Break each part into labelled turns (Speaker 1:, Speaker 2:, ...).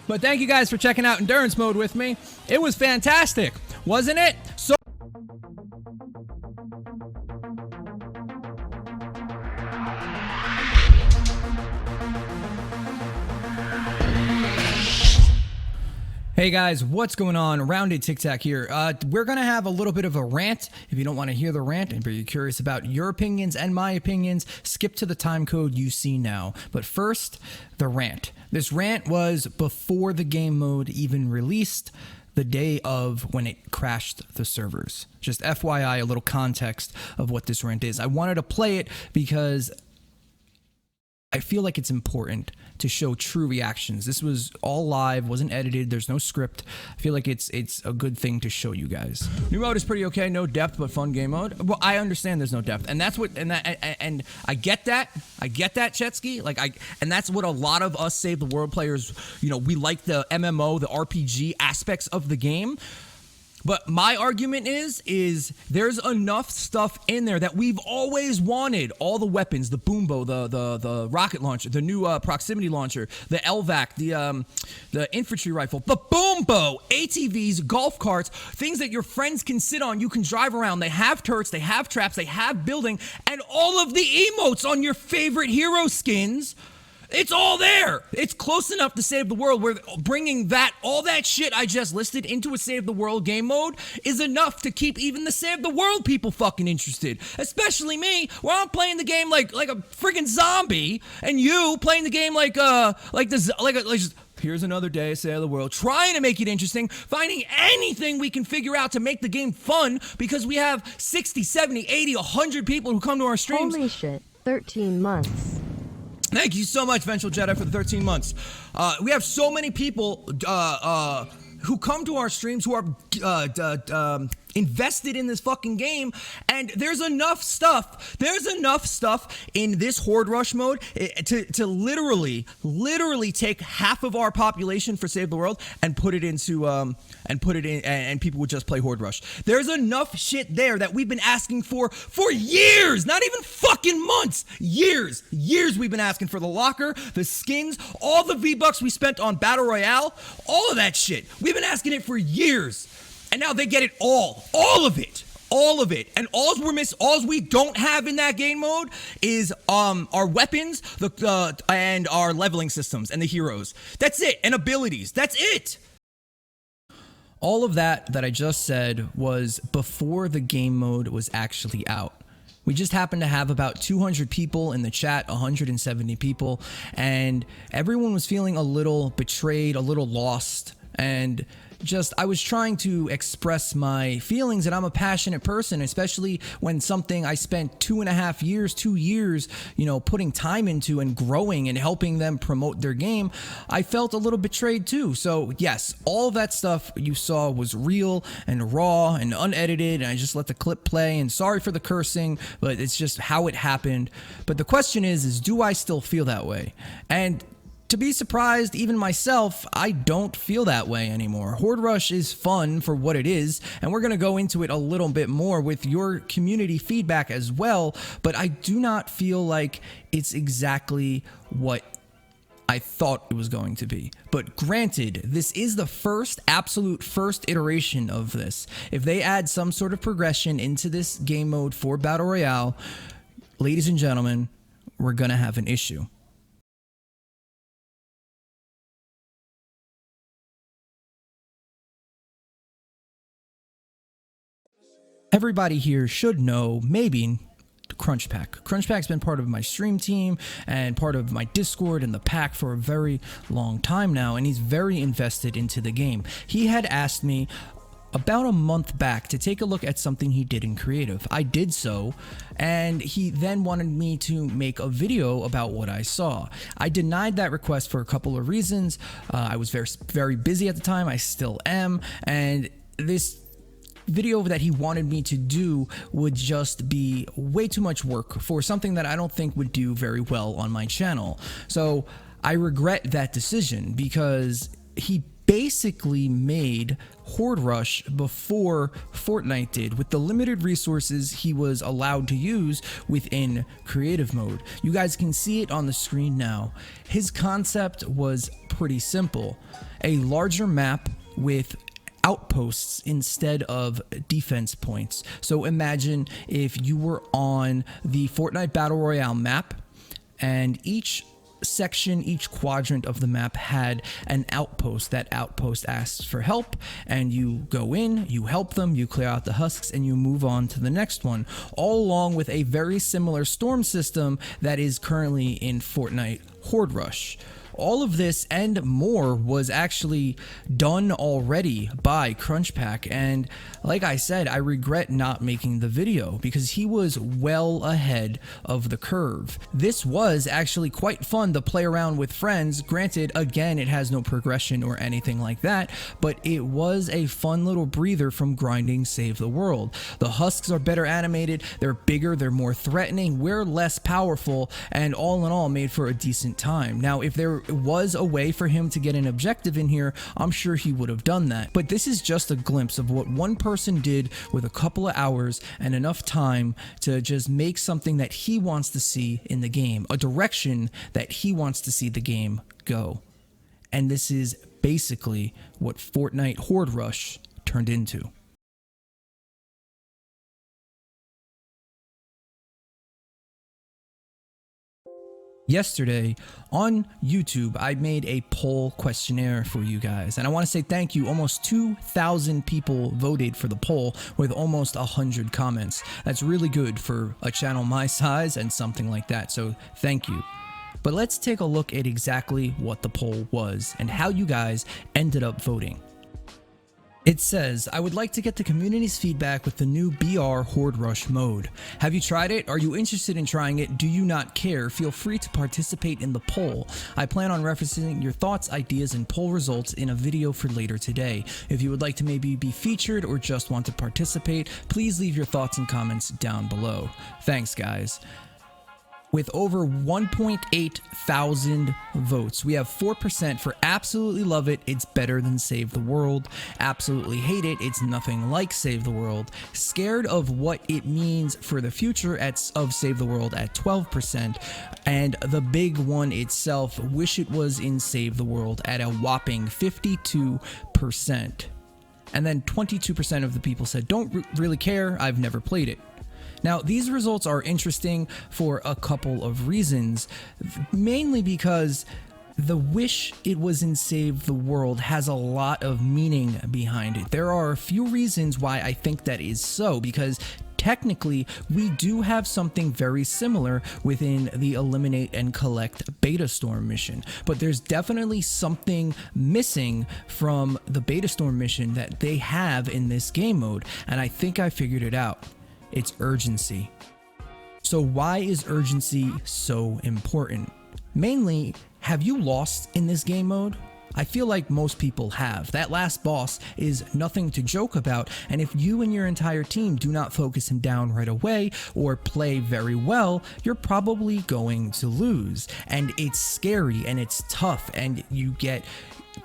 Speaker 1: But thank you guys for checking out Endurance Mode with me. It was fantastic, wasn't it? So hey guys, what's going on? Roundedtiktak here. We're going to have a little bit of a rant. If you don't want to hear the rant and you're curious about your opinions and my opinions, skip to the time code you see now. But first, the rant. This rant was before the game mode even released, the day of when it crashed the servers. Just FYI, a little context of what this rant is. I wanted to play it because I feel like it's important to show true reactions. This was all live, wasn't edited, there's no script. I feel like it's a good thing to show you guys. New mode is pretty okay, no depth, but fun game mode. Well, I understand there's no depth, and that's what, and I get that, Chetsky. And that's what a lot of us Save the World players, you know, we like the MMO, the RPG aspects of the game. But my argument is there's enough stuff in there that we've always wanted. All the weapons, the boombo, the rocket launcher, the new proximity launcher, the LVAC, the infantry rifle, the boombo, ATVs, golf carts, things that your friends can sit on, you can drive around. They have turrets, they have traps, they have building, and all of the emotes on your favorite hero skins. It's all there. It's close enough to Save the World. We're bringing all that shit I just listed into a Save the World game mode is enough to keep even the Save the World people fucking interested. Especially me, where I'm playing the game like a freaking zombie, and you playing the game like just, here's another day, Save the World, trying to make it interesting, finding anything we can figure out to make the game fun, because we have 60, 70, 80, 100 people who come to our streams.
Speaker 2: Holy shit, 13 months.
Speaker 1: Thank you so much, Vengeful Jedi, for the 13 months. We have so many people who come to our streams who are invested in this fucking game, and there's enough stuff in this Horde Rush mode to literally take half of our population for Save the World and put it into and people would just play Horde Rush. There's enough shit there that we've been asking for years, not even fucking months, years we've been asking for. The locker, the skins, all the V-Bucks we spent on Battle Royale, all of that shit. We've been asking it for years. And now they get it all of it. And all we don't have in that game mode is our weapons, and our leveling systems and the heroes. That's it. And abilities. That's it. All of that I just said was before the game mode was actually out. We just happened to have about 200 people in the chat, 170 people, and everyone was feeling a little betrayed, a little lost, and I was trying to express my feelings, and I'm a passionate person, especially when something I spent 2 years, you know, putting time into and growing and helping them promote their game. I felt a little betrayed too. So yes, all that stuff you saw was real and raw and unedited, and I just let the clip play, and sorry for the cursing, but it's just how it happened. But the question is do I still feel that way? And to be surprised, even myself, I don't feel that way anymore. Horde Rush is fun for what it is, and we're going to go into it a little bit more with your community feedback as well, but I do not feel like it's exactly what I thought it was going to be. But granted, this is the absolute first iteration of this. If they add some sort of progression into this game mode for Battle Royale, ladies and gentlemen, we're going to have an issue. Everybody here should know, maybe, Crunchpack. Crunchpack's been part of my stream team and part of my Discord and the pack for a very long time now, and he's very invested into the game. He had asked me about a month back to take a look at something he did in creative. I did so, and he then wanted me to make a video about what I saw. I denied that request for a couple of reasons. I was very busy at the time. I still am, and this video that he wanted me to do would just be way too much work for something that I don't think would do very well on my channel. So I regret that decision, because he basically made Horde Rush before Fortnite did, with the limited resources he was allowed to use within creative mode. You guys can see it on the screen now. His concept was pretty simple: a larger map with outposts instead of defense points. So imagine if you were on the Fortnite Battle Royale map, and each section, each quadrant of the map had an outpost. That outpost asks for help, and you go in, you help them, you clear out the husks, and you move on to the next one, all along with a very similar storm system that is currently in Fortnite Horde Rush. All of this and more was actually done already by Crunchpack, and like I said, I regret not making the video because he was well ahead of the curve. This was actually quite fun to play around with friends. Granted, again, it has no progression or anything like that, but it was a fun little breather from grinding Save the World. The husks are better animated, they're bigger, they're more threatening, we're less powerful, and all in all made for a decent time. Now, if there was a way for him to get an objective in here, I'm sure he would have done that. But this is just a glimpse of what one person did with a couple of hours and enough time to just make something that he wants to see in the game, a direction that he wants to see the game go. And this is basically what Fortnite Horde Rush turned into. Yesterday on YouTube, I made a poll questionnaire for you guys, and I want to say thank you. Almost 2,000 people voted for the poll with almost 100 comments. That's really good for a channel my size and something like that, so thank you. But let's take a look at exactly what the poll was and how you guys ended up voting. It says, I would like to get the community's feedback with the new BR Horde Rush mode. Have you tried it? Are you interested in trying it? Do you not care? Feel free to participate in the poll. I plan on referencing your thoughts, ideas, and poll results in a video for later today. If you would like to maybe be featured or just want to participate, please leave your thoughts and comments down below. Thanks, guys. With over 1.8 thousand votes, we have 4% for absolutely love it, it's better than Save the World, absolutely hate it, it's nothing like Save the World, scared of what it means for the future of Save the World at 12%, and the big one itself, wish it was in Save the World at a whopping 52%. And then 22% of the people said don't really care, I've never played it. Now, these results are interesting for a couple of reasons, mainly because the wish it was in Save the World has a lot of meaning behind it. There are a few reasons why I think that is so, because technically we do have something very similar within the Eliminate and Collect Beta Storm mission, but there's definitely something missing from the Beta Storm mission that they have in this game mode, and I think I figured it out. It's urgency. So why is urgency so important? Mainly, have you lost in this game mode? I feel like most people have. That last boss is nothing to joke about, and if you and your entire team do not focus him down right away or play very well, you're probably going to lose. And it's scary and it's tough, and you get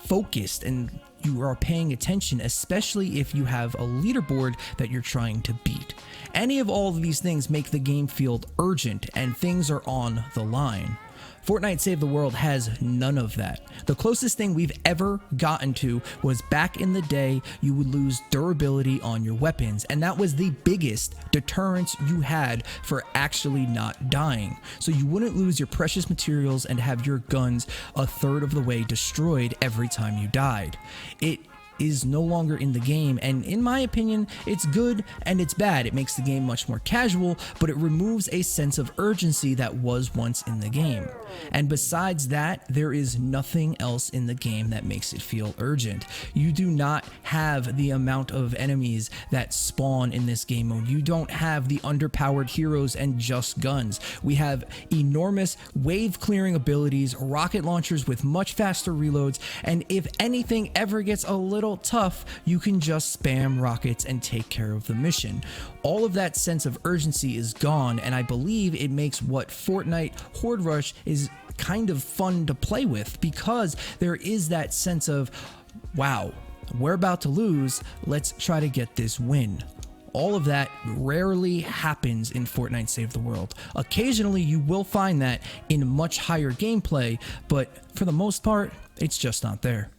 Speaker 1: focused and you are paying attention, especially if you have a leaderboard that you're trying to beat. Any of all of these things make the game feel urgent and things are on the line. Fortnite Save the World has none of that. The closest thing we've ever gotten to was back in the day, you would lose durability on your weapons, and that was the biggest deterrence you had for actually not dying. So you wouldn't lose your precious materials and have your guns a third of the way destroyed every time you died. It is no longer in the game, and in my opinion, it's good and it's bad. It makes the game much more casual, but it removes a sense of urgency that was once in the game. And besides that, there is nothing else in the game that makes it feel urgent. You do not have the amount of enemies that spawn in this game mode. You don't have the underpowered heroes and just guns. We have enormous wave clearing abilities, rocket launchers with much faster reloads, and if anything ever gets a little tough, you can just spam rockets and take care of the mission. All of that sense of urgency is gone, and I believe it makes what Fortnite Horde Rush is kind of fun to play with, because there is that sense of wow, we're about to lose, let's try to get this win. All of that rarely happens in Fortnite Save the World. Occasionally you will find that in much higher gameplay, but for the most part, it's just not there.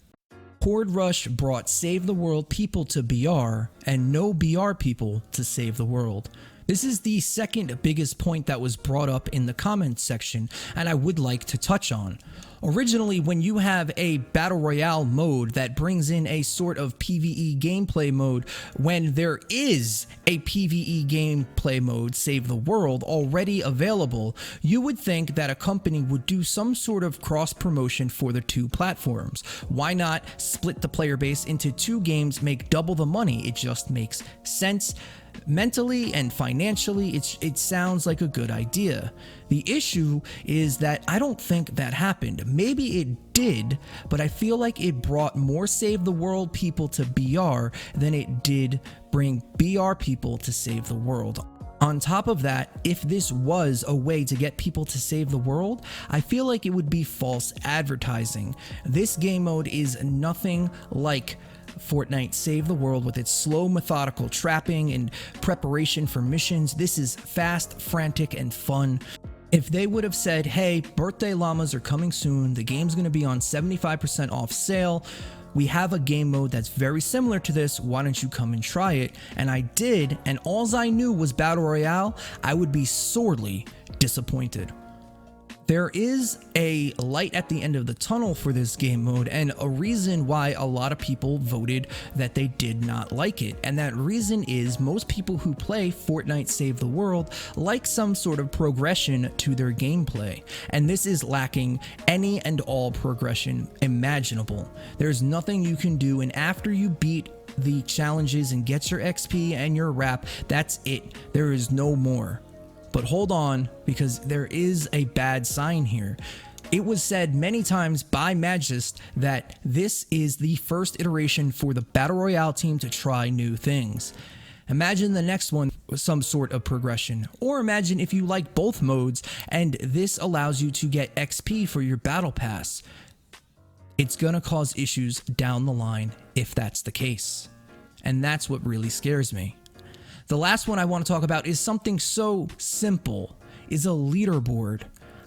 Speaker 1: Horde Rush brought Save the World people to BR and no BR people to Save the World. This is the second biggest point that was brought up in the comments section, and I would like to touch on. Originally, when you have a Battle Royale mode that brings in a sort of PvE gameplay mode, when there is a PvE gameplay mode, Save the World, already available, you would think that a company would do some sort of cross-promotion for the two platforms. Why not split the player base into two games, make double the money? It just makes sense. Mentally and financially, it sounds like a good idea. The issue is that I don't think that happened. Maybe it did, but I feel like it brought more Save the World people to BR than it did bring BR people to Save the World. On top of that, if this was a way to get people to Save the World, I feel like it would be false advertising. This game mode is nothing like Fortnite Save the World with its slow, methodical trapping and preparation for missions. This is fast, frantic, and fun. If they would have said, hey, birthday llamas are coming soon, the game's going to be on 75% off sale, we have a game mode that's very similar to this, why don't you come and try it? And I did, and alls I knew was Battle Royale, I would be sorely disappointed. There is a light at the end of the tunnel for this game mode, and a reason why a lot of people voted that they did not like it. And that reason is most people who play Fortnite Save the World like some sort of progression to their gameplay. And this is lacking any and all progression imaginable. There's nothing you can do, and after you beat the challenges and get your XP and your wrap, that's it. There is no more. But hold on, because there is a bad sign here. It was said many times by Magist that this is the first iteration for the Battle Royale team to try new things. Imagine the next one with some sort of progression. Or imagine if you like both modes and this allows you to get XP for your Battle Pass. It's gonna cause issues down the line if that's the case. And that's what really scares me. The last one I want to talk about is something so simple, is a leaderboard.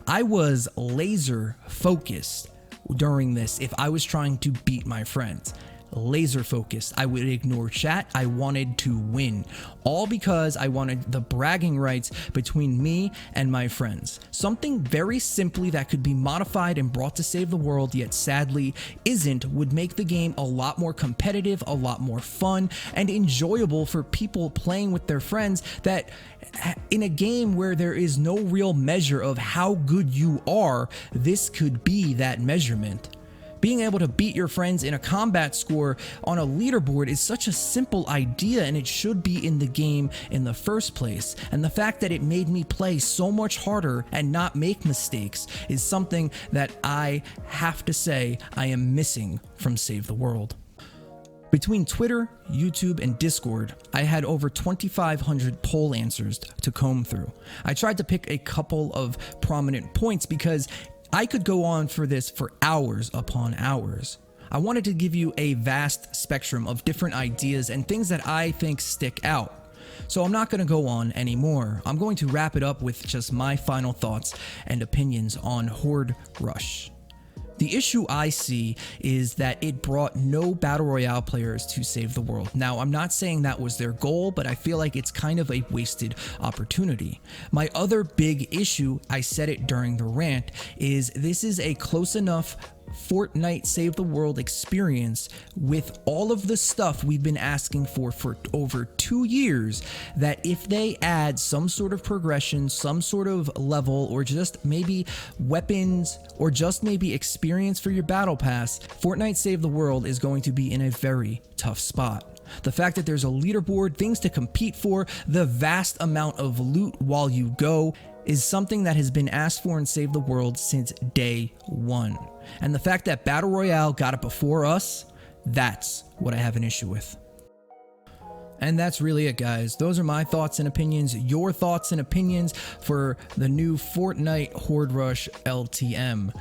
Speaker 1: I was laser focused during this if I was trying to beat my friends. Laser focused. I would ignore chat. I wanted to win. All because I wanted the bragging rights between me and my friends. Something very simply that could be modified and brought to Save the World, yet sadly isn't, would make the game a lot more competitive, a lot more fun, and enjoyable for people playing with their friends. That in a game where there is no real measure of how good you are, this could be that measurement. Being able to beat your friends in a combat score on a leaderboard is such a simple idea, and it should be in the game in the first place. And the fact that it made me play so much harder and not make mistakes is something that I have to say I am missing from Save the World. Between Twitter, YouTube, and Discord, I had over 2,500 poll answers to comb through. I tried to pick a couple of prominent points because I could go on for this for hours upon hours. I wanted to give you a vast spectrum of different ideas and things that I think stick out. So I'm not going to go on anymore. I'm going to wrap it up with just my final thoughts and opinions on Horde Rush. The issue I see is that it brought no Battle Royale players to Save the World. Now, I'm not saying that was their goal, but I feel like it's kind of a wasted opportunity. My other big issue, I said it during the rant, is this is a close enough Fortnite Save the World experience with all of the stuff we've been asking for over 2 years, that if they add some sort of progression, some sort of level, or just maybe weapons, or just maybe experience for your battle pass, Fortnite Save the World is going to be in a very tough spot. The fact that there's a leaderboard, things to compete for, the vast amount of loot while you go, is something that has been asked for in Save the World since day one. And the fact that Battle Royale got it before us, that's what I have an issue with. And that's really it, guys. Those are my thoughts and opinions. Your thoughts and opinions for the new Fortnite Horde Rush LTM.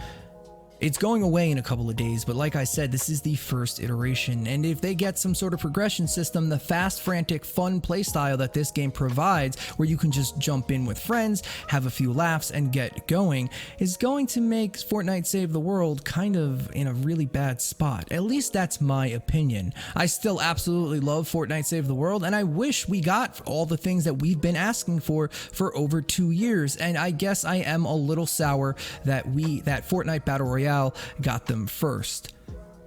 Speaker 1: It's going away in a couple of days, but like I said, this is the first iteration, and if they get some sort of progression system, the fast, frantic, fun playstyle that this game provides, where you can just jump in with friends, have a few laughs, and get going, is going to make Fortnite Save the World kind of in a really bad spot. At least that's my opinion. I still absolutely love Fortnite Save the World, and I wish we got all the things that we've been asking for over 2 years, and I guess I am a little sour that Fortnite Battle Royale got them first.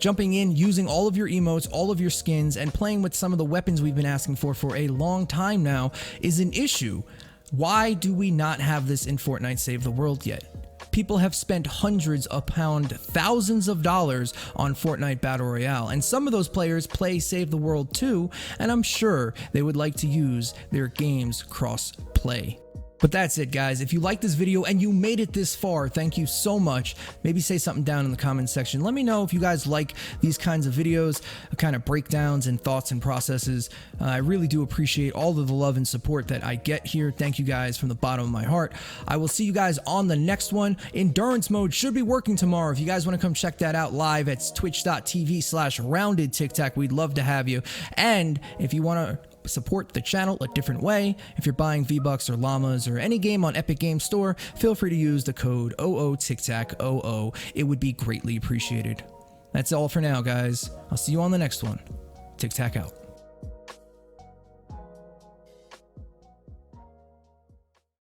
Speaker 1: Jumping in, using all of your emotes, all of your skins, and playing with some of the weapons we've been asking for a long time now is an issue. Why do we not have this in Fortnite Save the World yet? People have spent hundreds of pounds, thousands of dollars on Fortnite Battle Royale, and some of those players play Save the World too, and I'm sure they would like to use their games cross-play. But that's it, guys. If you like this video and you made it this far, thank you so much. Maybe say something down in the comment section. Let me know if you guys like these kinds of videos, kind of breakdowns and thoughts and processes. I really do appreciate all of the love and support that I get here. Thank you guys from the bottom of my heart. I will see you guys on the next one. Endurance mode should be working tomorrow. If you guys want to come check that out live, it's twitch.tv/roundedtiktak. We'd love to have you. And if you want to support the channel a different way, if you're buying V-Bucks or Llamas or any game on Epic Games Store, feel free to use the code OOTikTak00. It would be greatly appreciated. That's all for now, guys. I'll see you on the next one. Tiktak out.